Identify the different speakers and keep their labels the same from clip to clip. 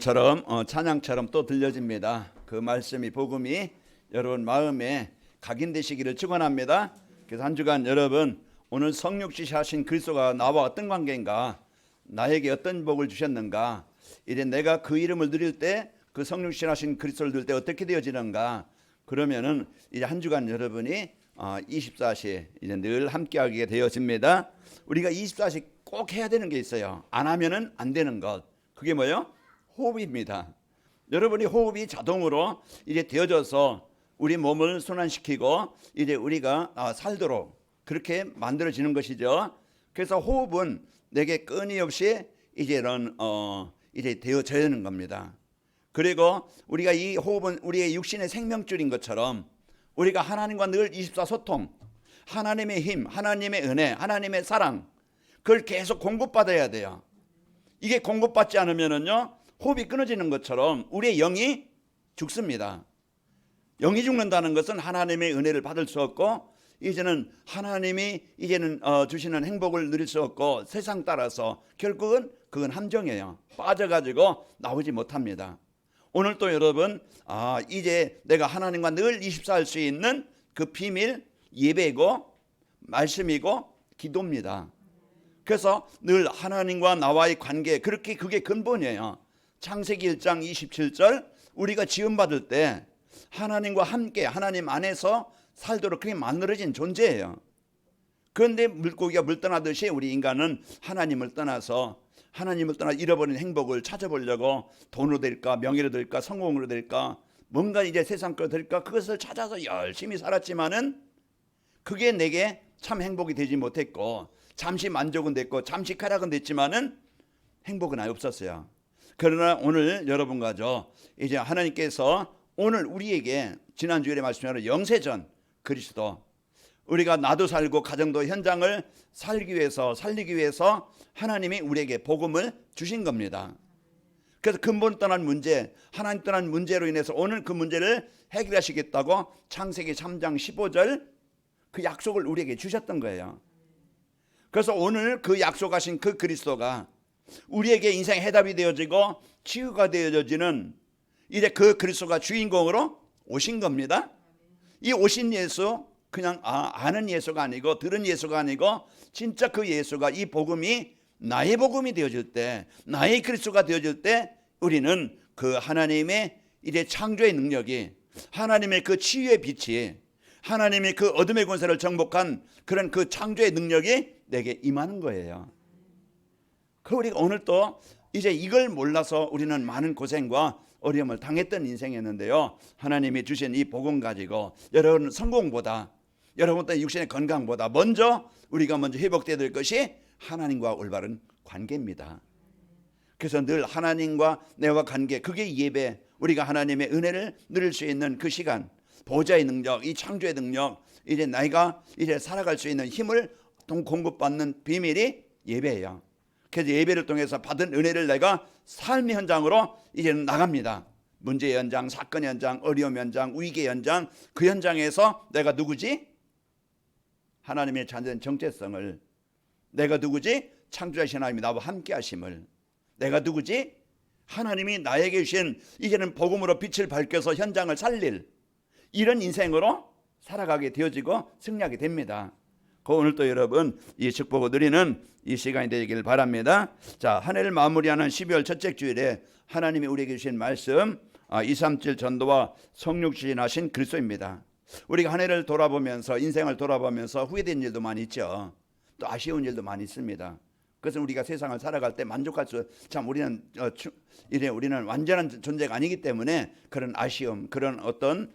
Speaker 1: 말씀처럼 찬양처럼 또 들려집니다. 그 말씀이 복음이 여러분 마음에 각인되시기를 축원합니다. 그래서 한 주간 여러분 오늘 성육시 하신 그리스도가 나와 어떤 관계인가, 나에게 어떤 복을 주셨는가, 이제 내가 그 이름을 누릴 때 그 성육시 하신 그리스도를 누릴 때 어떻게 되어지는가, 그러면은 이제 한 주간 여러분이 24시 이제 늘 함께하게 되어집니다. 우리가 24시 꼭 해야 되는 게 있어요. 안 하면은 안 되는 것. 그게 뭐예요? 호흡입니다. 여러분이 호흡이 자동으로 이제 되어져서 우리 몸을 순환시키고 이제 우리가 살도록 그렇게 만들어지는 것이죠. 그래서 호흡은 내게 끊임없이 이제 이제 되어져야 하는 겁니다. 그리고 우리가 이 호흡은 우리의 육신의 생명줄인 것처럼 우리가 하나님과 늘 24 소통, 하나님의 힘, 하나님의 은혜, 하나님의 사랑, 그걸 계속 공급받아야 돼요. 이게 공급받지 않으면은요, 호흡이 끊어지는 것처럼 우리의 영이 죽습니다. 영이 죽는다는 것은 하나님의 은혜를 받을 수 없고, 이제는 하나님이 주시는 행복을 누릴 수 없고, 세상 따라서 결국은 그건 함정이에요. 빠져가지고 나오지 못합니다. 오늘 또 여러분, 이제 내가 하나님과 늘 24할 수 있는 그 비밀, 예배고 말씀이고 기도입니다. 그래서 늘 하나님과 나와의 관계, 그렇게 그게 근본이에요. 창세기 1장 27절, 우리가 지음받을 때 하나님과 함께 하나님 안에서 살도록 그렇게 만들어진 존재예요. 그런데 물고기가 물 떠나듯이 우리 인간은 하나님을 떠나 잃어버린 행복을 찾아보려고 돈으로 될까, 명예로 될까, 성공으로 될까, 뭔가 이제 세상 거 될까, 그것을 찾아서 열심히 살았지만은 그게 내게 참 행복이 되지 못했고, 잠시 만족은 됐고 잠시 쾌락은 됐지만은 행복은 아예 없었어요. 그러나 오늘 여러분과 저 이제 하나님께서 오늘 우리에게 지난 주일에 말씀하신 영세전 그리스도, 우리가 나도 살고 가정도 현장을 살리기 위해서 하나님이 우리에게 복음을 주신 겁니다. 그래서 근본 떠난 문제, 하나님 떠난 문제로 인해서 오늘 그 문제를 해결하시겠다고 창세기 3장 15절 그 약속을 우리에게 주셨던 거예요. 그래서 오늘 그 약속하신 그 그리스도가 우리에게 인생의 해답이 되어지고 치유가 되어지는 이제 그 그리스도가 주인공으로 오신 겁니다. 이 오신 예수, 그냥 아는 예수가 아니고 들은 예수가 아니고 진짜 그 예수가, 이 복음이 나의 복음이 되어질 때, 나의 그리스도가 되어질 때 우리는 그 하나님의 이제 창조의 능력이, 하나님의 그 치유의 빛이, 하나님의 그 어둠의 권세를 정복한 그런 그 창조의 능력이 내게 임하는 거예요. 그 우리가 오늘 또 이제 이걸 몰라서 우리는 많은 고생과 어려움을 당했던 인생이었는데요, 하나님이 주신 이 복음 가지고 여러분 성공보다, 여러분의 육신의 건강보다 먼저 우리가 먼저 회복되어야 될 것이 하나님과 올바른 관계입니다. 그래서 늘 하나님과 내와 관계, 그게 예배, 우리가 하나님의 은혜를 누릴 수 있는 그 시간, 보좌의 능력, 이 창조의 능력, 이제 내가 이제 살아갈 수 있는 힘을 공급받는 비밀이 예배예요. 그래서 예배를 통해서 받은 은혜를 내가 삶의 현장으로 이제 나갑니다. 문제의 현장, 사건의 현장, 어려움 현장, 위기의 현장, 그 현장에서 내가 누구지? 하나님의 자녀된 정체성을, 내가 누구지? 창조하신 하나님이 나와 함께 하심을, 내가 누구지? 하나님이 나에게 주신 이제는 복음으로 빛을 밝혀서 현장을 살릴 이런 인생으로 살아가게 되어지고 승리하게 됩니다. 오늘 또 여러분 이 축복을 누리는 이 시간이 되기를 바랍니다. 자, 한 해를 마무리하는 12월 첫째 주일에 하나님이 우리에게 주신 말씀, 237 전도와 성육신하신 그리스도입니다. 우리가 한 해를 돌아보면서, 인생을 돌아보면서 후회된 일도 많이 있죠. 또 아쉬운 일도 많이 있습니다. 그것은 우리가 세상을 살아갈 때 만족할 수, 참 우리는 완전한 존재가 아니기 때문에 그런 아쉬움, 그런 어떤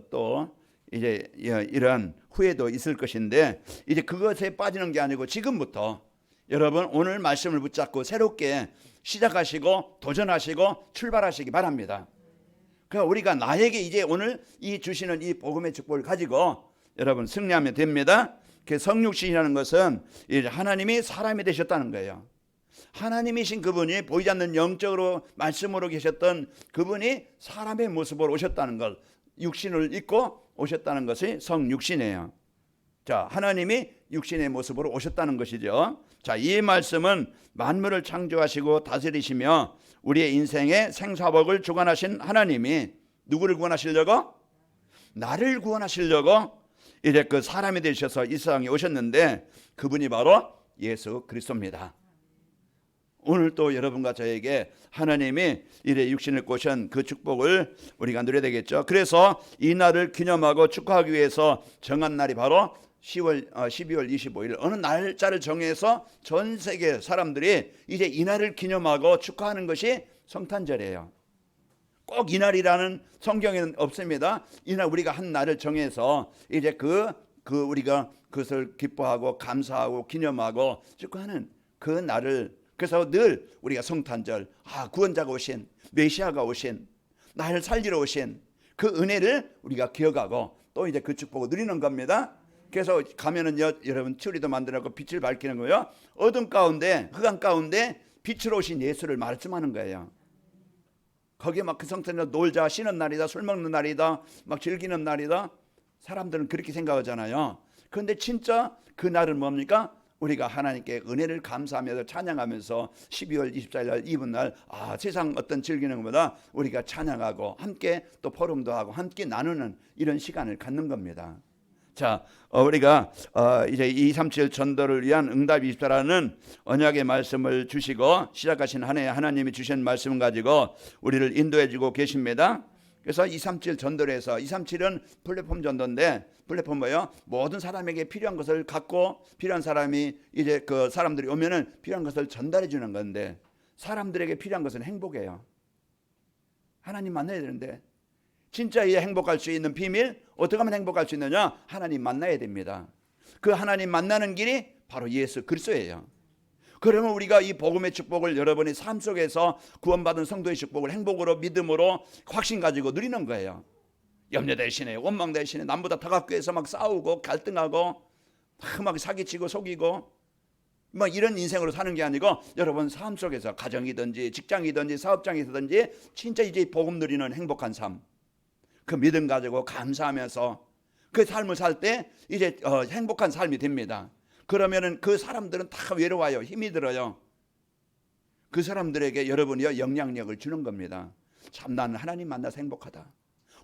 Speaker 1: 또 이제 이런 후회도 있을 것인데, 이제 그것에 빠지는 게 아니고 지금부터 여러분 오늘 말씀을 붙잡고 새롭게 시작하시고 도전하시고 출발하시기 바랍니다. 그러니까 우리가 나에게 이제 오늘 이 주시는 이 복음의 축복을 가지고 여러분 승리하면 됩니다. 그 성육신이라는 것은 이제 하나님이 사람이 되셨다는 거예요. 하나님이신 그분이 보이지 않는 영적으로 말씀으로 계셨던 그분이 사람의 모습으로 오셨다는 걸, 육신을 입고 오셨다는 것이 성육신이에요. 자, 하나님이 육신의 모습으로 오셨다는 것이죠. 자, 이 말씀은 만물을 창조하시고 다스리시며 우리의 인생의 생사복을 주관하신 하나님이 누구를 구원하시려고? 나를 구원하시려고 이제 그 사람이 되셔서 이 세상에 오셨는데 그분이 바로 예수 그리스도입니다. 오늘 또 여러분과 저에게 하나님이 이래 육신을 꼬신 그 축복을 우리가 누려야 되겠죠. 그래서 이 날을 기념하고 축하하기 위해서 정한 날이 바로 12월 25일 어느 날짜를 정해서 전 세계 사람들이 이제 이 날을 기념하고 축하하는 것이 성탄절이에요. 꼭 이 날이라는 성경에는 없습니다. 이날 우리가 한 날을 정해서 이제 그 우리가 그것을 기뻐하고 감사하고 기념하고 축하하는 그 날을, 그래서 늘 우리가 성탄절, 구원자가 오신, 메시아가 오신, 나를 살리러 오신 그 은혜를 우리가 기억하고 또 이제 그 축복을 누리는 겁니다. 그래서 가면은요, 여러분 추리도 만들어서 빛을 밝히는 거예요. 어둠 가운데, 흑암 가운데 빛으로 오신 예수를 말씀하는 거예요. 거기에 막 그 성탄절 놀자, 쉬는 날이다, 술 먹는 날이다, 막 즐기는 날이다. 사람들은 그렇게 생각하잖아요. 그런데 진짜 그 날은 뭡니까? 우리가 하나님께 은혜를 감사하면서 찬양하면서 12월 24일 날 이분 날 세상 어떤 즐기는 것보다 우리가 찬양하고 함께 또 포럼도 하고 함께 나누는 이런 시간을 갖는 겁니다. 자, 우리가 이제 237 전도를 위한 응답 24라는 언약의 말씀을 주시고 시작하신 한 해 하나님이 주신 말씀을 가지고 우리를 인도해 주고 계십니다. 그래서 237 전도를 해서 237은 플랫폼 전도인데, 플랫폼 뭐예요? 모든 사람에게 필요한 것을 갖고 필요한 사람이 이제 그 사람들이 오면은 필요한 것을 전달해 주는 건데, 사람들에게 필요한 것은 행복이에요. 하나님 만나야 되는데 진짜 이 행복할 수 있는 비밀, 어떻게 하면 행복할 수 있느냐? 하나님 만나야 됩니다. 그 하나님 만나는 길이 바로 예수 그리스도예요. 그러면 우리가 이 복음의 축복을 여러분의 삶 속에서 구원받은 성도의 축복을 행복으로, 믿음으로, 확신 가지고 누리는 거예요. 염려 대신에, 원망 대신에 남보다 더 가까이서 막 싸우고 갈등하고 막 사기치고 속이고 막 이런 인생으로 사는 게 아니고, 여러분 삶 속에서 가정이든지 직장이든지 사업장이든지 진짜 이제 복음 누리는 행복한 삶, 그 믿음 가지고 감사하면서 그 삶을 살 때 이제 행복한 삶이 됩니다. 그러면은 그 사람들은 다 외로워요. 힘이 들어요. 그 사람들에게 여러분이요 영향력을 주는 겁니다. 참 나는 하나님 만나서 행복하다.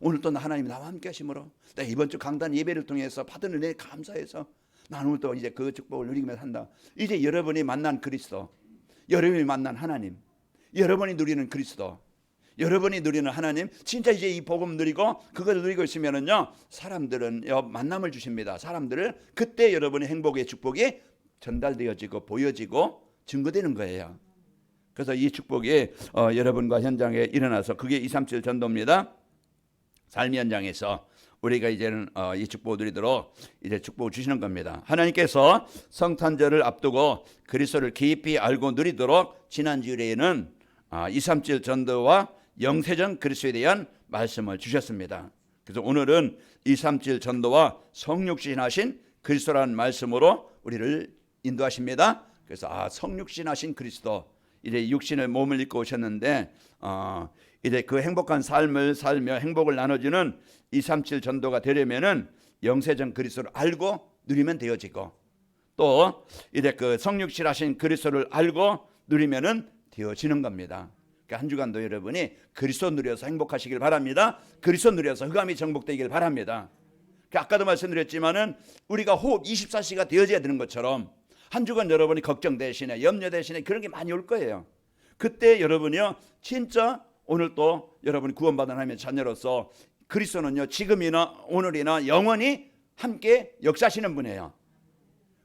Speaker 1: 오늘 또 하나님이 나와 함께 하심으로 내가 이번 주 강단 예배를 통해서 받은 은혜에 감사해서 나는 오늘 또 이제 그 축복을 누리면서 한다. 이제 여러분이 만난 그리스도, 여러분이 만난 하나님, 여러분이 누리는 그리스도, 여러분이 누리는 하나님, 진짜 이제 이 복음 누리고 그걸 누리고 있으면은요, 사람들은 만남을 주십니다. 사람들을 그때 여러분의 행복의 축복이 전달되어지고 보여지고 증거되는 거예요. 그래서 이 축복이 여러분과 현장에 일어나서 그게 237 전도입니다. 삶의 현장에서 우리가 이제는 이 축복을 누리도록 이제 축복을 주시는 겁니다. 하나님께서 성탄절을 앞두고 그리스도를 깊이 알고 누리도록 지난주에는 237 전도와 영세전 그리스도에 대한 말씀을 주셨습니다. 그래서 오늘은 237 전도와 성육신하신 그리스도라는 말씀으로 우리를 인도하십니다. 그래서 성육신하신 그리스도, 이제 육신을 몸을 입고 오셨는데 이제 그 행복한 삶을 살며 행복을 나눠주는 237 전도가 되려면은 영세전 그리스도를 알고 누리면 되어지고, 또 이제 그 성육신하신 그리스도를 알고 누리면은 되어지는 겁니다. 한 주간도 여러분이 그리스도 누려서 행복하시길 바랍니다. 그리스도 누려서 흑암이 정복되길 바랍니다. 아까도 말씀드렸지만은 우리가 호흡 24시가 되어져야 되는 것처럼 한 주간 여러분이 걱정 대신에, 염려 대신에 그런 게 많이 올 거예요. 그때 여러분이요 진짜 오늘 또 여러분이 구원받은 하나님의 자녀로서 그리스도는요 지금이나 오늘이나 영원히 함께 역사하시는 분이에요.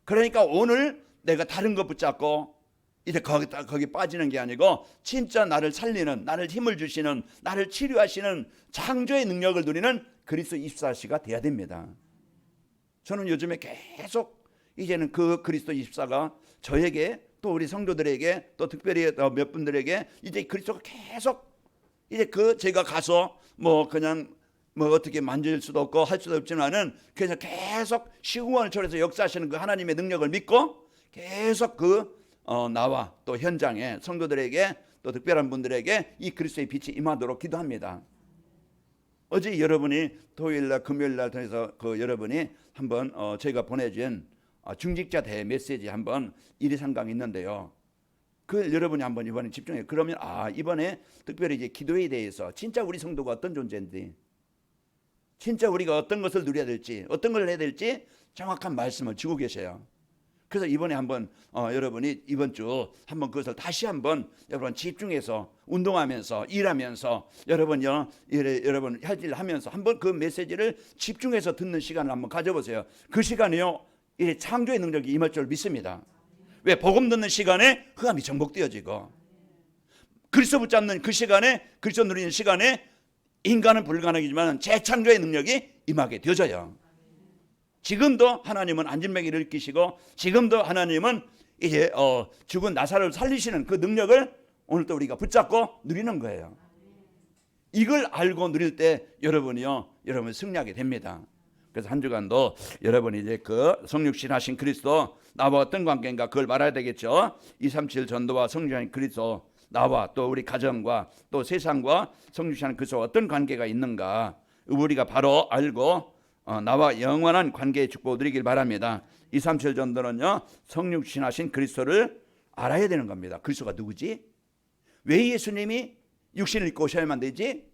Speaker 1: 그러니까 오늘 내가 다른 거 붙잡고 이제 거기 빠지는 게 아니고, 진짜 나를 살리는, 나를 힘을 주시는, 나를 치료하시는 창조의 능력을 누리는 그리스도 24시가 돼야 됩니다. 저는 요즘에 계속 이제는 그 그리스도 24가 저에게, 또 우리 성도들에게, 또 특별히 몇 분들에게 이제 그리스도가 계속 이제 제가 가서 그냥 어떻게 만질 수도 없고 할 수도 없지만은 그래서 계속 시공간을 초래해서 역사하시는 그 하나님의 능력을 믿고 계속 나와 또 현장에 성도들에게 또 특별한 분들에게 이 그리스도의 빛이 임하도록 기도합니다. 어제 여러분이 토요일날 금요일날 통해서 여러분이 한번 제가 보내준 중직자 대회 메시지 한번 1위 상강이 있는데요. 그 여러분이 한번 이번에 집중해. 그러면 이번에 특별히 이제 기도에 대해서 진짜 우리 성도가 어떤 존재인지, 진짜 우리가 어떤 것을 누려야 될지, 어떤 걸 해야 될지 정확한 말씀을 주고 계셔요. 그래서 이번에 한번 여러분이 이번 주 한번 그것을 다시 한번 여러분 집중해서 운동하면서 일하면서 여러분요 여러분 할 일 하면서 한번 그 메시지를 집중해서 듣는 시간을 한번 가져보세요. 그 시간이요 이 창조의 능력이 임할 줄 믿습니다. 왜? 복음 듣는 시간에 흑암이 정복되어지고 그리스도 붙잡는 그 시간에 그리스도 누리는 시간에 인간은 불가능이지만 재창조의 능력이 임하게 되어져요. 지금도 하나님은 안진뱅이를 일으키시고 지금도 하나님은 이제 죽은 나사로를 살리시는 그 능력을 오늘도 우리가 붙잡고 누리는 거예요. 이걸 알고 누릴 때 여러분이요 여러분 승리하게 됩니다. 그래서 한 주간도 여러분이 이제 그 성육신 하신 그리스도 나와 어떤 관계인가 그걸 말해야 되겠죠. 237 전도와 성육신 그리스도 나와 또 우리 가정과 또 세상과 성육신 그리스도와 어떤 관계가 있는가 우리가 바로 알고 나와 영원한 관계의 축복을 누리길 바랍니다. 237 전도는요 성육신 하신 그리스도를 알아야 되는 겁니다. 그리스도가 누구지? 왜 예수님이 육신을 입고 오셔야만 되지?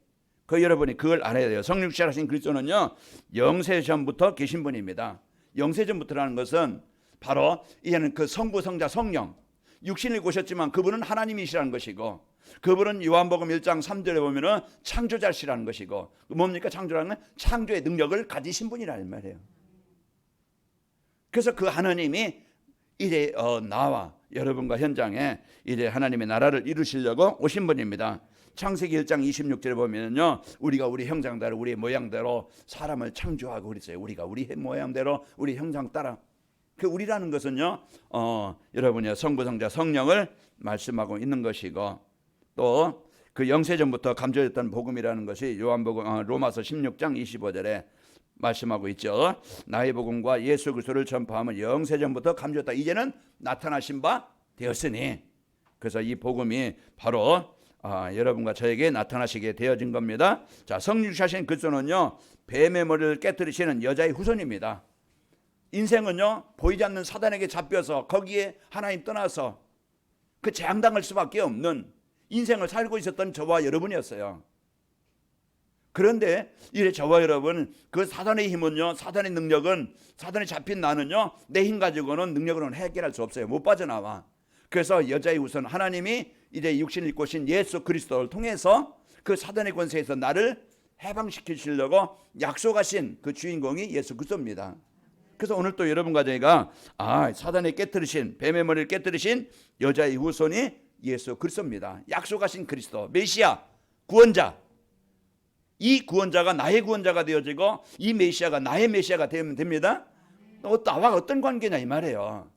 Speaker 1: 여러분이 그걸 알아야 돼요. 성육신 하신 그리스도는요 영세전부터 계신 분입니다. 영세전부터라는 것은 바로 이제는 그 성부 성자 성령 육신을 입고 오셨지만 그분은 하나님이시라는 것이고 그분은 요한복음 1장 3절에 보면은 창조자시라는 것이고 뭡니까? 창조라는 건 창조의 능력을 가지신 분이라는 말이에요. 그래서 그 하나님이 이제 나와 여러분과 현장에 이제 하나님의 나라를 이루시려고 오신 분입니다. 창세기 1장 26절에 보면요 우리가 우리 형상대로 우리 모양대로 사람을 창조하고 그랬어요. 우리가 우리 모양대로 우리 형상 따라 그 우리라는 것은요 여러분이 성부 성자 성령을 말씀하고 있는 것이고 또 그 영세전부터 감춰졌던 복음이라는 것이 요한복음 로마서 16장 25절에 말씀하고 있죠. 나의 복음과 예수 그리스도를 전파하면 영세전부터 감춰졌다. 이제는 나타나신 바 되었으니 그래서 이 복음이 바로 여러분과 저에게 나타나시게 되어진 겁니다. 자, 성육신하신 그리스도는요 뱀의 머리를 깨뜨리시는 여자의 후손입니다. 인생은요 보이지 않는 사단에게 잡혀서 거기에 하나님 떠나서 그 재앙당할 수밖에 없는 인생을 살고 있었던 저와 여러분이었어요. 그런데 이래 저와 여러분 그 사단의 힘은요 사단의 능력은 사단에 잡힌 나는요 내 힘 가지고는 능력으로는 해결할 수 없어요. 못 빠져나와. 그래서 여자의 우선 하나님이 이제 육신을 입고 오신 예수 그리스도를 통해서 그 사단의 권세에서 나를 해방시키시려고 약속하신 그 주인공이 예수 그리스도입니다. 그래서 오늘 또 여러분과 저희가 사단이 깨뜨리신 뱀의 머리를 깨뜨리신 여자의 후손이 예수 그리스도입니다. 약속하신 그리스도 메시아 구원자 이 구원자가 나의 구원자가 되어지고 이 메시아가 나의 메시아가 되면 됩니다. 나와 어떤 관계냐 이 말이에요.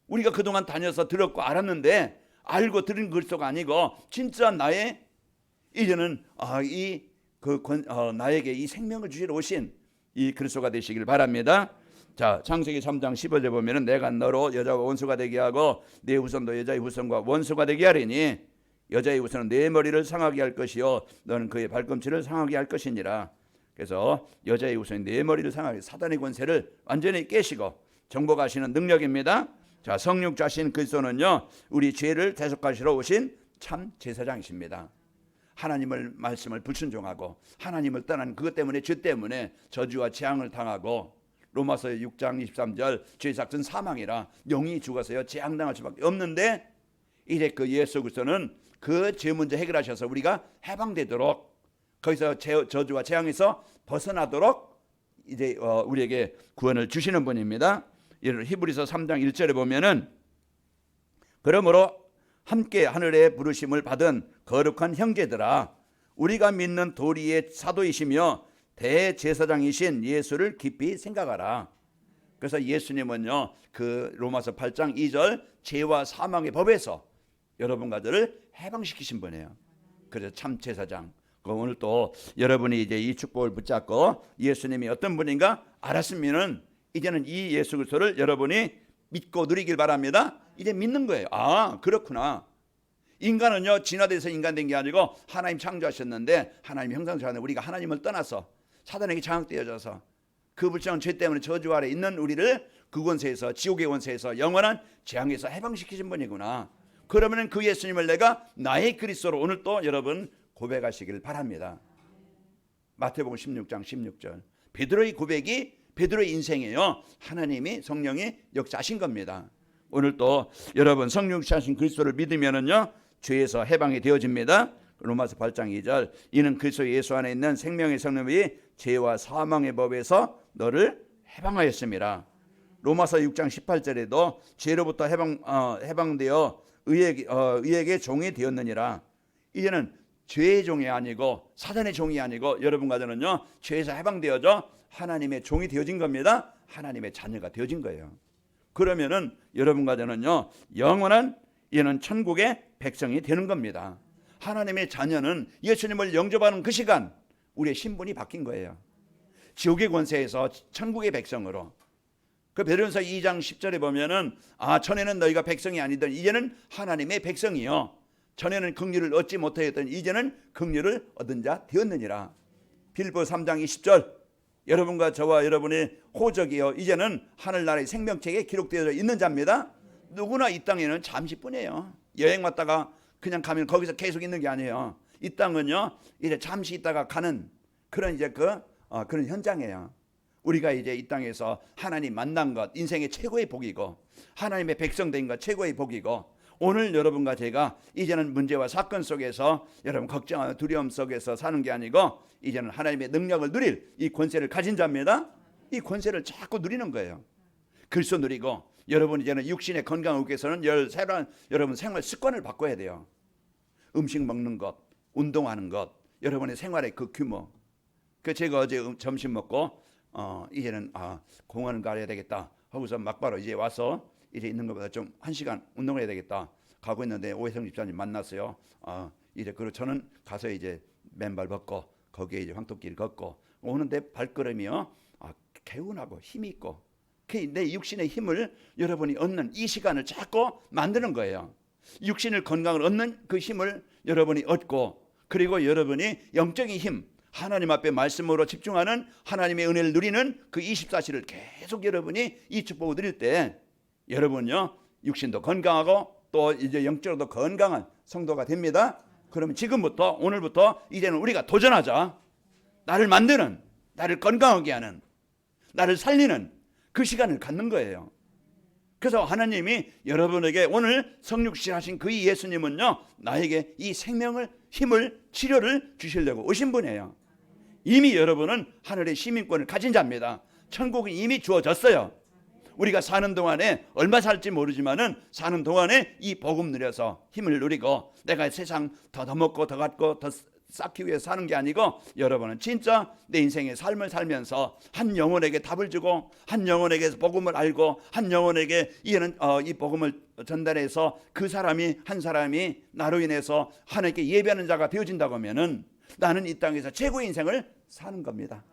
Speaker 1: 우리가 그동안 다녀서 들었고 알았는데 알고 들은 그리스도가 아니고 진짜 나의 이제는 나에게 이 생명을 주시러 오신 이 그리스도가 되시길 바랍니다. 자, 창세기 3장 15절에 보면은 내가 너로 여자와 원수가 되게 하고 내 후손도 여자의 후손과 원수가 되게 하리니 여자의 후손은 내 머리를 상하게 할 것이요 너는 그의 발꿈치를 상하게 할 것이니라. 그래서 여자의 후손이 내 머리를 상하게 사단의 권세를 완전히 깨시고 정복하시는 능력입니다. 자, 성육자신 그리스도는요 우리 죄를 대속하시러 오신 참 제사장이십니다. 하나님을 말씀을 불순종하고 하나님을 떠난 그것 때문에 죄 때문에 저주와 재앙을 당하고 로마서 6장 23절 죄의 삭은 사망이라 영이 죽어서요 재앙당할 수밖에 없는데 이제 그 예수 그리스도는 그 죄 문제 해결하셔서 우리가 해방되도록 거기서 저주와 재앙에서 벗어나도록 이제 우리에게 구원을 주시는 분입니다. 히브리서 3장 1절에 보면은 그러므로 함께 하늘의 부르심을 받은 거룩한 형제들아 우리가 믿는 도리의 사도이시며 대제사장이신 예수를 깊이 생각하라. 그래서 예수님은요 그 로마서 8장 2절 죄와 사망의 법에서 여러분과 저를 해방시키신 분이에요. 그래서 참 제사장. 오늘 또 여러분이 이제 이 축복을 붙잡고 예수님이 어떤 분인가 알았으면은 이제는 이 예수 그리스도를 여러분이 믿고 누리길 바랍니다. 이제 믿는 거예요. 그렇구나. 인간은요 진화돼서 인간 된 게 아니고 하나님 창조하셨는데 하나님 형상처럼 우리가 하나님을 떠나서 사단에게 장악되어져서 그 불쌍한 죄 때문에 저주 아래 있는 우리를 그 권세에서, 지옥의 권세에서, 영원한 재앙에서 해방시키신 분이구나. 그러면 그 예수님을 내가 나의 그리스도로 오늘 또 여러분 고백하시길 바랍니다. 마태복음 16장 16절. 베드로의 고백이 베드로의 인생이에요. 하나님이, 성령이 역사하신 겁니다. 오늘 또 여러분 성육신하신 그리스도를 믿으면은요 죄에서 해방이 되어집니다. 로마서 8장 2절. 이는 그리스도 예수 안에 있는 생명의 성령이 죄와 사망의 법에서 너를 해방하였습니다. 로마서 6장 18절에도 죄로부터 해방되어 의에게 종이 되었느니라. 이제는 죄의 종이 아니고 사단의 종이 아니고 여러분과 저는요 죄에서 해방되어져 하나님의 종이 되어진 겁니다. 하나님의 자녀가 되어진 거예요. 그러면은 여러분과 저는요 영원한 이는 천국의 백성이 되는 겁니다. 하나님의 자녀는 예수님을 영접하는 그 시간 우리의 신분이 바뀐 거예요. 지옥의 권세에서 천국의 백성으로. 그 베드로전서 2장 10절에 보면은 전에는 너희가 백성이 아니던 이제는 하나님의 백성이요 전에는 긍휼을 얻지 못하였던 이제는 긍휼을 얻은 자 되었느니라. 빌보 3장 20절. 여러분과 저와 여러분의 호적이요 이제는 하늘나라의 생명책에 기록되어 있는 자입니다. 누구나 이 땅에는 잠시뿐이에요. 여행 왔다가 그냥 가면 거기서 계속 있는 게 아니에요. 이 땅은요 이제 잠시 있다가 가는 그런 이제 그런 현장이에요. 우리가 이제 이 땅에서 하나님 만난 것 인생의 최고의 복이고 하나님의 백성 된 것 최고의 복이고 오늘 여러분과 제가 이제는 문제와 사건 속에서 여러분 걱정하는 두려움 속에서 사는 게 아니고 이제는 하나님의 능력을 누릴 이 권세를 가진 자입니다. 이 권세를 자꾸 누리는 거예요. 그리스도 누리고 여러분 이제는 육신의 건강을 얻기 위해서는 새로운 여러분 생활 습관을 바꿔야 돼요. 음식 먹는 것, 운동하는 것, 여러분의 생활의 그 규모. 그 제가 어제 점심 먹고 이제는 공원을 가야 되겠다 하고서 막바로 이제 와서 이제 있는 것보다 좀 1시간 운동을 해야 되겠다 가고 있는데 오해성 집사님 만났어요. 이제 그리고 저는 가서 이제 맨발 벗고 거기에 이제 황토길 걷고 오는데 발걸음이요 개운하고 힘이 있고 내 육신의 힘을 여러분이 얻는 이 시간을 자꾸 만드는 거예요. 육신을 건강을 얻는 그 힘을 여러분이 얻고 그리고 여러분이 영적인 힘 하나님 앞에 말씀으로 집중하는 하나님의 은혜를 누리는 그 24시를 계속 여러분이 이 축복을 누릴 때 여러분요 육신도 건강하고 또 이제 영적으로도 건강한 성도가 됩니다. 그러면 지금부터 오늘부터 이제는 우리가 도전하자. 나를 만드는 나를 건강하게 하는 나를 살리는 그 시간을 갖는 거예요. 그래서 하나님이 여러분에게 오늘 성육신하신 그 예수님은요 나에게 이 생명을 힘을 치료를 주시려고 오신 분이에요. 이미 여러분은 하늘의 시민권을 가진 자입니다. 천국이 이미 주어졌어요. 우리가 사는 동안에 얼마 살지 모르지만은 사는 동안에 이 복음 누려서 힘을 누리고 내가 세상 더 먹고 더 갖고 더 쌓기 위해 사는 게 아니고 여러분은 진짜 내 인생의 삶을 살면서 한 영혼에게 답을 주고 한 영혼에게 복음을 알고 한 영혼에게 이 복음을 전달해서 그 사람이 한 사람이 나로 인해서 하나님께 예배하는 자가 되어진다고 하면은 나는 이 땅에서 최고의 인생을 사는 겁니다.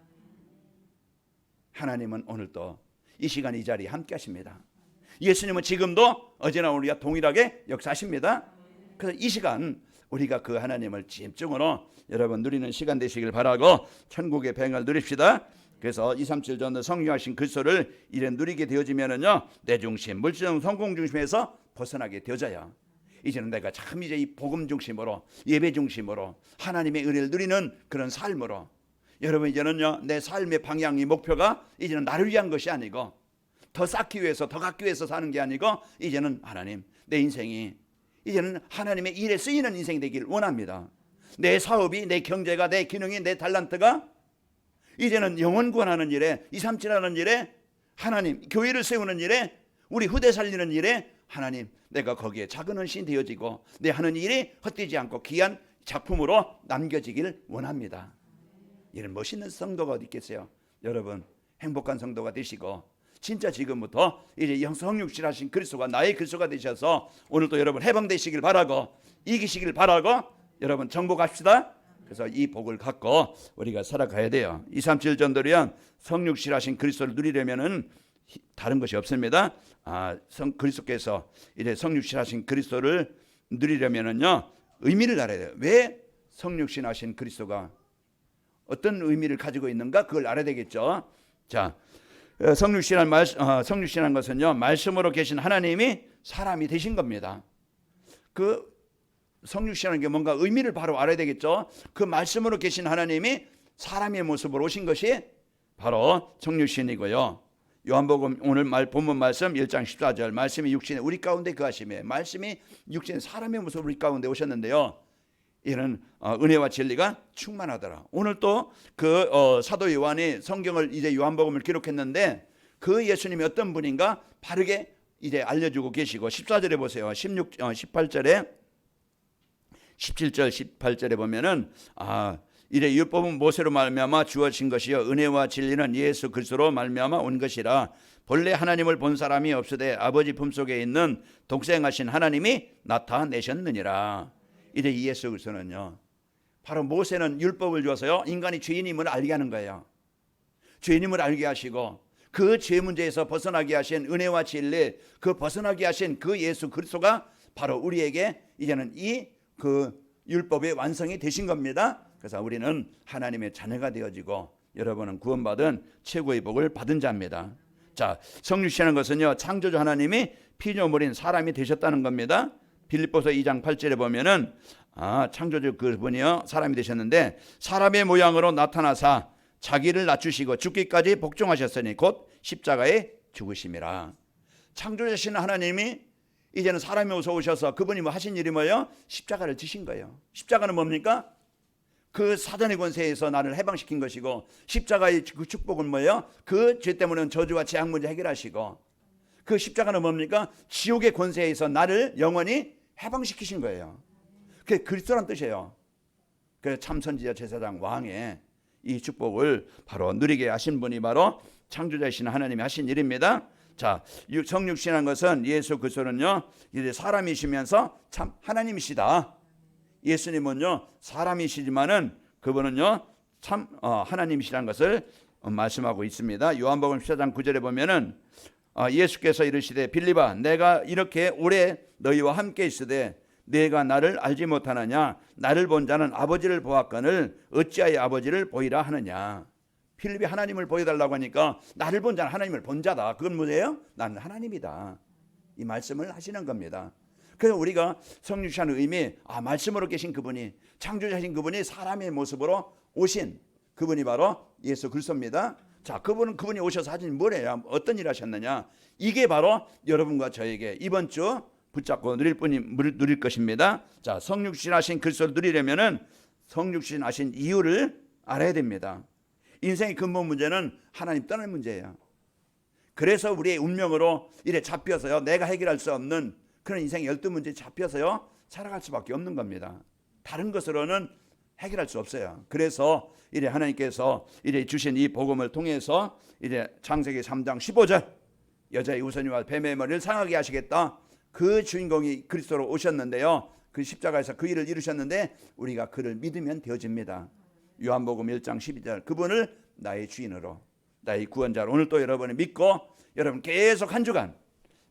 Speaker 1: 하나님은 오늘도 이 시간 이 자리에 함께 하십니다. 예수님은 지금도 어제나 오늘과 동일하게 역사하십니다. 그래서 이 시간 우리가 그 하나님을 집중으로 여러분 누리는 시간 되시길 바라고 천국의 평을 누립시다. 그래서 2, 3, 7 전도 성령하신 그리스도를 이래 누리게 되어지면은요 내 중심, 물질적 성공 중심에서 벗어나게 되어져요. 이제는 내가 참 이제 이 복음 중심으로 예배 중심으로 하나님의 은혜를 누리는 그런 삶으로 여러분 이제는요 내 삶의 방향이 목표가 이제는 나를 위한 것이 아니고 더 쌓기 위해서 더 갖기 위해서 사는 게 아니고 이제는 하나님 내 인생이 이제는 하나님의 일에 쓰이는 인생이 되기를 원합니다. 내 사업이 내 경제가 내 기능이 내 달란트가 이제는 영혼 구원하는 일에 237 하는 일에 하나님 교회를 세우는 일에 우리 후대 살리는 일에 하나님 내가 거기에 작은 헌신이 되어지고 내 하는 일이 헛되지 않고 귀한 작품으로 남겨지기를 원합니다. 이런 멋있는 성도가 어디 있겠어요? 여러분 행복한 성도가 되시고 진짜 지금부터 이제 성육신하신 그리스도가 나의 그리스도가 되셔서 오늘도 여러분 해방되시길 바라고 이기시길 바라고 여러분 정복합시다. 그래서 이 복을 갖고 우리가 살아가야 돼요. 2, 3, 7 전도련 성육신하신 그리스도를 누리려면은 다른 것이 없습니다. 그리스도께서 이제 성육신하신 그리스도를 누리려면은요 의미를 알아야 돼요. 왜 성육신하신 그리스도가 어떤 의미를 가지고 있는가 그걸 알아야 되겠죠. 자, 성육신이라는 것은요, 말씀으로 계신 하나님이 사람이 되신 겁니다. 그 성육신이라는 게 뭔가 의미를 바로 알아야 되겠죠. 그 말씀으로 계신 하나님이 사람의 모습으로 오신 것이 바로 성육신이고요. 요한복음 오늘 본문 말씀 1장 14절, 말씀이 육신에 우리 가운데 거하시매, 말씀이 육신에 사람의 모습으로 우리 가운데 오셨는데요, 이는 은혜와 진리가 충만하더라. 오늘 또 그 사도 요한이 성경을 이제 요한복음을 기록했는데, 그 예수님이 어떤 분인가 바르게 이제 알려주고 계시고, 14절에 보세요. 18절에 17절 18절에 보면은 이래 율법은 모세로 말미암아 주어진 것이요 은혜와 진리는 예수 그리스도로 말미암아 온 것이라. 본래 하나님을 본 사람이 없으되 아버지 품속에 있는 독생하신 하나님이 나타내셨느니라. 이제 이 예수 그리스도는요, 바로 모세는 율법을 주어서요 인간이 죄인임을 알게 하는 거예요. 죄인임을 알게 하시고, 그 죄 문제에서 벗어나게 하신 은혜와 진리, 그 벗어나게 하신 그 예수 그리스도가 바로 우리에게 이제는 그 율법의 완성이 되신 겁니다. 그래서 우리는 하나님의 자녀가 되어지고, 여러분은 구원받은 최고의 복을 받은 자입니다. 자, 성육신하는 것은요, 창조주 하나님이 피조물인 사람이 되셨다는 겁니다. 빌립보서 2장 8절에 보면은 창조주 그분이요 사람이 되셨는데, 사람의 모양으로 나타나사 자기를 낮추시고 죽기까지 복종하셨으니 곧 십자가에 죽으심이라. 창조주신 하나님이 이제는 사람이 오셔서 그분이 하신 일이 뭐예요? 십자가를 지신 거예요. 십자가는 뭡니까? 그 사단의 권세에서 나를 해방시킨 것이고, 십자가의 그 축복은 뭐예요? 그 죄 때문에 저주와 재앙 문제 해결하시고, 그 십자가는 뭡니까? 지옥의 권세에서 나를 영원히 해방시키신 거예요. 그게 그리스도란 뜻이에요. 그 참선지자 제사장 왕의 이 축복을 바로 누리게 하신 분이 바로 창조자이신 하나님이 하신 일입니다. 자, 성육신한 것은 예수 그리스도는요 이제 사람이시면서 참 하나님이시다. 예수님은요 사람이시지만은 그분은요 참 하나님이시라는 것을 말씀하고 있습니다. 요한복음 14장 9절에 보면은 예수께서 이르시되 빌립아 내가 이렇게 오래 너희와 함께 있으되 내가 나를 알지 못하느냐? 나를 본 자는 아버지를 보았거늘 어찌하여 아버지를 보이라 하느냐? 필립이 하나님을 보여달라고 하니까 나를 본 자는 하나님을 본 자다. 그건 뭐예요? 나는 하나님이다. 이 말씀을 하시는 겁니다. 그래서 우리가 성육신하는 의미, 말씀으로 계신 그분이, 창조자신 그분이 사람의 모습으로 오신 그분이 바로 예수 그리스도입니다. 자, 그분이 오셔서 하신 뭐래요? 어떤 일 하셨느냐? 이게 바로 여러분과 저에게 이번 주 붙잡고 누릴 것입니다. 자, 성육신 하신 그리스도를 누리려면은 성육신 하신 이유를 알아야 됩니다. 인생의 근본 문제는 하나님 떠날 문제예요. 그래서 우리의 운명으로 이래 잡혀서요 내가 해결할 수 없는 그런 인생의 12문제에 잡혀서요 살아갈 수밖에 없는 겁니다. 다른 것으로는 해결할 수 없어요. 그래서 이래 하나님께서 이래 주신 이 복음을 통해서 이제 창세기 3장 15절 여자의 우선이와 뱀의 머리를 상하게 하시겠다. 그 주인공이 그리스도로 오셨는데요. 그 십자가에서 그 일을 이루셨는데 우리가 그를 믿으면 되어집니다. 요한복음 1장 12절 그분을 나의 주인으로 나의 구원자로 오늘 또 여러분이 믿고 여러분 계속 한 주간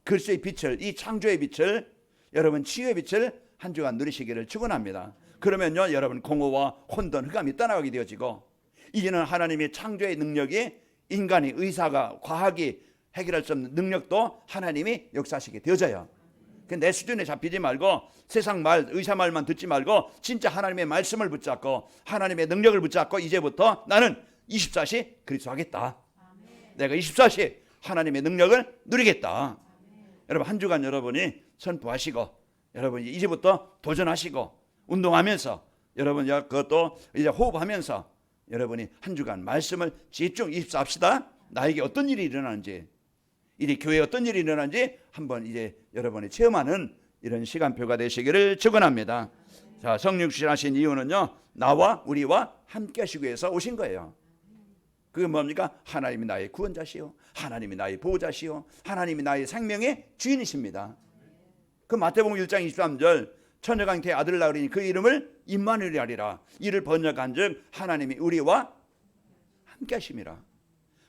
Speaker 1: 그리스도의 빛을 이 창조의 빛을 여러분 치유의 빛을 한 주간 누리시기를 축원합니다. 그러면요 여러분 공허와 혼돈 흑암이 떠나가게 되어지고 이제는 하나님의 창조의 능력이 인간의 의사가 과학이 해결할 수 없는 능력도 하나님이 역사하시게 되어져요. 내 수준에 잡히지 말고 세상 말 의사 말만 듣지 말고 진짜 하나님의 말씀을 붙잡고 하나님의 능력을 붙잡고 이제부터 나는 24시 그리스도 하겠다. 내가 24시 하나님의 능력을 누리겠다. 여러분 한 주간 여러분이 선포하시고 여러분이 이제부터 도전하시고 운동하면서 여러분 그것도 이제 호흡하면서 여러분이 한 주간 말씀을 집중 24 합시다. 나에게 어떤 일이 일어나는지 이 교회에 어떤 일이 일어나는지 한번 이제 여러분이 체험하는 이런 시간표가 되시기를 축원합니다. 자, 성육신 하신 이유는요 나와 우리와 함께 하시기 위해서 오신 거예요. 그게 뭡니까? 하나님이 나의 구원자시오, 하나님이 나의 보호자시오, 하나님이 나의 생명의 주인이십니다. 그 마태복음 1장 23절 처녀가 잉태의 아들을 낳으리니 그 이름을 임마누엘이 하리라. 이를 번역한즉 하나님이 우리와 함께 하심이라.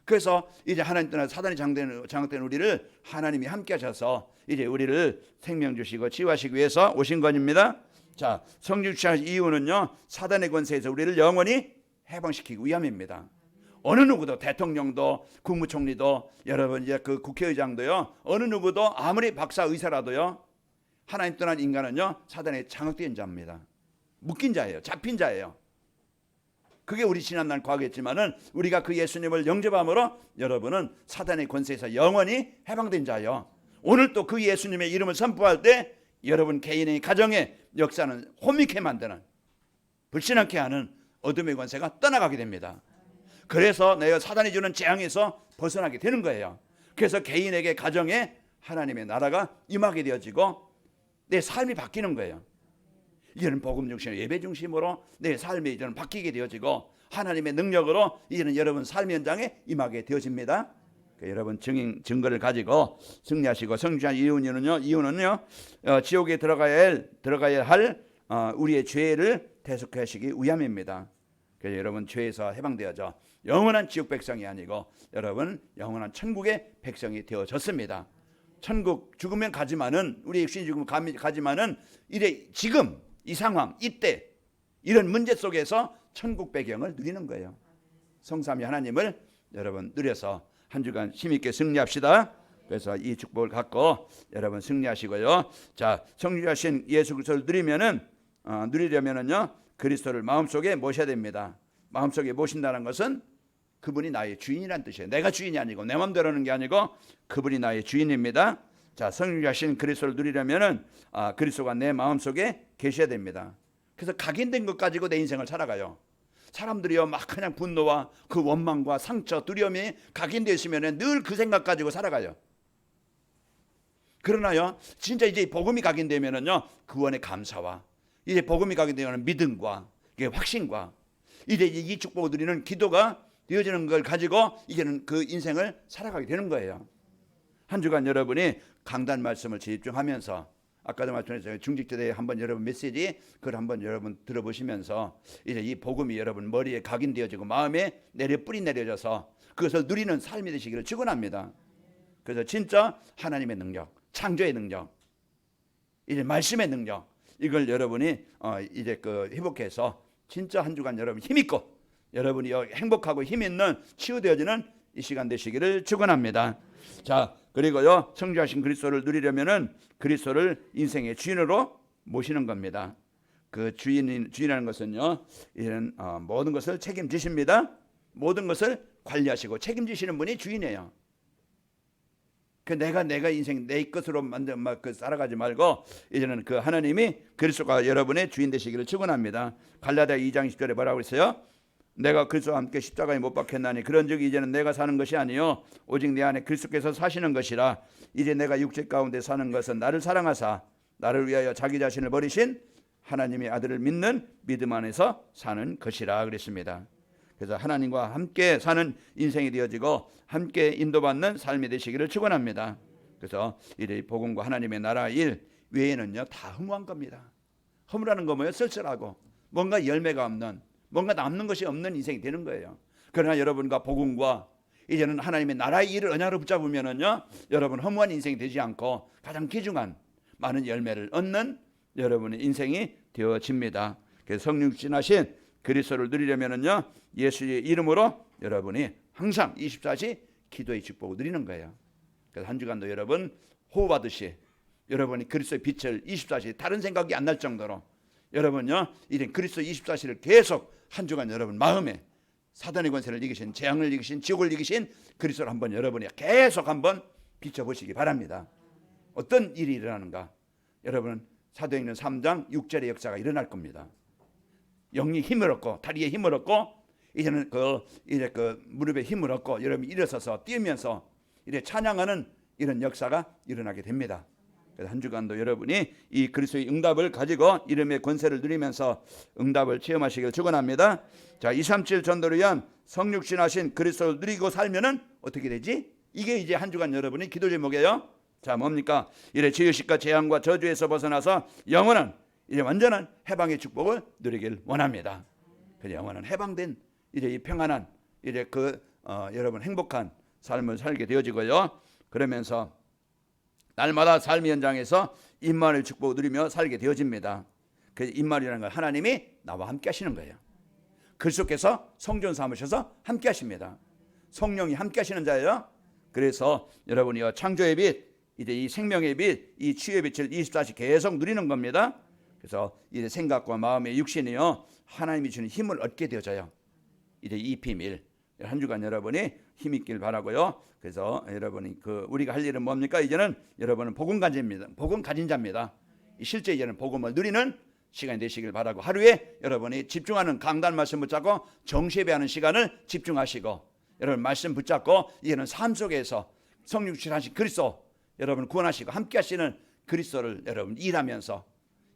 Speaker 1: 그래서 이제 하나님 떠나 사단이 장악된 우리를 하나님이 함께 하셔서 이제 우리를 생명 주시고 치유하시기 위해서 오신 것입니다. 자, 성육신 이유는요 사단의 권세에서 우리를 영원히 해방시키기 위함입니다. 어느 누구도, 대통령도, 국무총리도, 여러분 이제 그 국회의장도요, 어느 누구도 아무리 박사 의사라도요, 하나님 떠난 인간은요, 사단에 장악된 자입니다. 묶인 자예요. 잡힌 자예요. 그게 우리 지난날 과거였지만은 우리가 그 예수님을 영접함으로 여러분은 사단의 권세에서 영원히 해방된 자예요. 오늘 또 그 예수님의 이름을 선포할 때 여러분 개인의 가정의 역사는 혼미케 만드는, 불신하게 하는 어둠의 권세가 떠나가게 됩니다. 그래서 내가 사단이 주는 재앙에서 벗어나게 되는 거예요. 그래서 개인에게, 가정에 하나님의 나라가 임하게 되어지고 내 삶이 바뀌는 거예요. 이제는 복음 중심, 예배 중심으로 내 삶이 이제는 바뀌게 되어지고 하나님의 능력으로 이제는 여러분 삶 현장에 임하게 되어집니다. 여러분 증거를 가지고 승리하시고, 성취한 이유는요, 지옥에 들어가야 할 우리의 죄를 대속하시기 위함입니다. 그래서 여러분 죄에서 해방되어져 영원한 지옥 백성이 아니고 여러분 영원한 천국의 백성이 되어졌습니다. 천국 죽으면 가지만은, 우리 육신이 죽으면 가지만은 이래 지금 이 상황, 이때 이런 문제 속에서 천국 배경을 누리는 거예요. 성삼위 하나님을 여러분 누려서 한 주간 힘있게 승리합시다. 그래서 이 축복을 갖고 여러분 승리하시고요. 자, 성취하신 예수 그리스도를 누리려면은요, 그리스도를 마음속에 모셔야 됩니다. 마음속에 모신다는 것은 그분이 나의 주인이란 뜻이에요. 내가 주인이 아니고 내 마음대로 하는 게 아니고 그분이 나의 주인입니다. 자, 성취하신 그리스도를 누리려면은 그리스도가 내 마음속에 계셔야 됩니다. 그래서 각인된 것 가지고 내 인생을 살아가요. 사람들이요 막 그냥 분노와 그 원망과 상처, 두려움이 각인되어 있으면 늘 그 생각 가지고 살아가요. 그러나요, 진짜 이제 복음이 각인되면은요, 구원의 감사와 이제 복음이 각인되면 믿음과 확신과 이제 이 축복을 누리는 기도가 되어지는 걸 가지고 이제는 그 인생을 살아가게 되는 거예요. 한 주간 여러분이 강단 말씀을 집중하면서, 아까도 말씀드렸잖아요. 중직제대에 한번 여러분 메시지 그걸 한번 여러분 들어보시면서 이제 이 복음이 여러분 머리에 각인되어지고 마음에 뿌리 내려져서 그것을 누리는 삶이 되시기를 축원합니다. 그래서 진짜 하나님의 능력, 창조의 능력, 이제 말씀의 능력, 이걸 여러분이 이제 회복해서 진짜 한 주간 여러분 힘있고 여러분이 행복하고 힘있는 치유되어지는 이 시간 되시기를 축원합니다. 자, 그리고요, 성취하신 그리스도를 누리려면은 그리스도를 인생의 주인으로 모시는 겁니다. 그 주인이라는 것은요, 이런 모든 것을 책임지십니다. 모든 것을 관리하시고 책임지시는 분이 주인이에요. 그 내가 인생 내 것으로 살아가지 말고 이제는 그 하나님이 그리스도가 여러분의 주인 되시기를 축원합니다. 갈라디아 2장 10절에 뭐라고 했어요? 내가 그리스도와 함께 십자가에 못 박혔나니 그런즉 이제는 내가 사는 것이 아니요 오직 내 안에 그리스도께서 사시는 것이라. 이제 내가 육체 가운데 사는 것은 나를 사랑하사 나를 위하여 자기 자신을 버리신 하나님의 아들을 믿는 믿음 안에서 사는 것이라 그랬습니다. 그래서 하나님과 함께 사는 인생이 되어지고 함께 인도받는 삶이 되시기를 축원합니다. 그래서 이 복음과 하나님의 나라 일 외에는요 다 허무한 겁니다. 허무라는 거 뭐예요? 쓸쓸하고 뭔가 열매가 없는, 뭔가 남는 것이 없는 인생이 되는 거예요. 그러나 여러분과 복음과 이제는 하나님의 나라의 일을 언약으로 붙잡으면은요, 여러분 허무한 인생이 되지 않고 가장 귀중한 많은 열매를 얻는 여러분의 인생이 되어집니다. 그래서 성육신하신 그리스도를 누리려면은요, 예수의 이름으로 여러분이 항상 24시 기도의 축복을 누리는 거예요. 그래서 한 주간도 여러분 호흡하듯이 여러분이 그리스도의 빛을 24시 다른 생각이 안 날 정도로 여러분요, 이제 그리스도 24시를 계속 한 주간 여러분 마음에 사단의 권세를 이기신, 재앙을 이기신, 지옥을 이기신 그리스도를 한번 여러분이 계속 한번 비춰보시기 바랍니다. 어떤 일이 일어나는가? 여러분 사도행전 3장 6절의 역사가 일어날 겁니다. 영이 힘을 얻고 다리에 힘을 얻고 이제는 이제 무릎에 힘을 얻고 여러분이 일어서서 뛰면서 이제 찬양하는 이런 역사가 일어나게 됩니다. 그래서 한 주간도 여러분이 이 그리스도의 응답을 가지고 이름의 권세를 누리면서 응답을 체험하시길 축원합니다. 자, 237 전도를 위한 성육신하신 그리스도를 누리고 살면은 어떻게 되지? 이게 이제 한 주간 여러분이 기도 제목이에요. 자, 뭡니까? 이래 죄의식과 재앙과 저주에서 벗어나서 영원한 이제 완전한 해방의 축복을 누리길 원합니다. 그래서 영원한 해방된 이제 이 평안한 이제 여러분 행복한 삶을 살게 되어지고요. 그러면서 날마다 삶의 현장에서 임마누엘 축복을 누리며 살게 되어집니다. 그래서 임마누엘이라는 건 하나님이 나와 함께 하시는 거예요. 그리스도께서 성전 삼으셔서 함께 하십니다. 성령이 함께 하시는 자예요. 그래서 여러분이요 창조의 빛, 이제 이 생명의 빛, 이 치유의 빛을 24시 계속 누리는 겁니다. 그래서 이제 생각과 마음의 육신이요 하나님이 주는 힘을 얻게 되어져요. 이제 이 비밀 한 주간 여러분이 힘 있길 바라고요. 그래서 여러분이 우리가 할 일은 뭡니까? 이제는 여러분은 복음 가진입니다. 복음 가진 자입니다. 실제 이제는 복음을 누리는 시간이 되시길 바라고, 하루에 여러분이 집중하는 강단 말씀 붙잡고 정시예배하는 시간을 집중하시고, 여러분 말씀 붙잡고 이제는 삶 속에서 성령 주시하신 그리스도 여러분 구원하시고 함께 하시는 그리스도를 여러분 일하면서,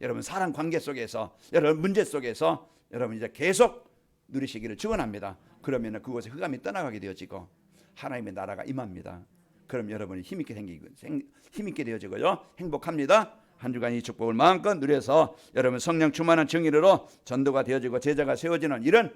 Speaker 1: 여러분 사랑 관계 속에서, 여러분 문제 속에서 여러분 이제 계속 누리시기를 축원합니다. 그러면 그곳에 흑암이 떠나가게 되어지고 하나님의 나라가 임합니다. 그럼 여러분이 힘있게 힘있게 되어지고요 행복합니다. 한 주간 이 축복을 마음껏 누려서 여러분 성령 충만한 증인으로 전도가 되어지고 제자가 세워지는 이런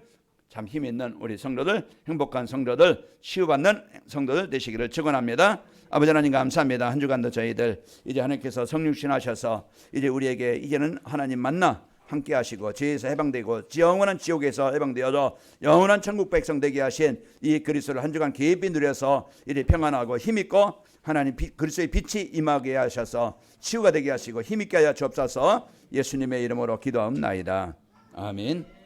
Speaker 1: 참 힘있는 우리 성도들, 행복한 성도들, 치유받는 성도들 되시기를 축원합니다. 아버지 하나님 감사합니다. 한 주간도 저희들 이제 하나님께서 성령 신하셔서 이제 우리에게 이제는 하나님 만나 함께 하시고 죄에서 해방되고 영원한 지옥에서 해방되어서 영원한 천국 백성 되게 하신 이 그리스도를 한 주간 깊이 누려서 이제 평안하고 힘있고 하나님 그리스도의 빛이 임하게 하셔서 치유가 되게 하시고 힘있게 하여 주옵소서. 예수님의 이름으로 기도하옵나이다. 아멘.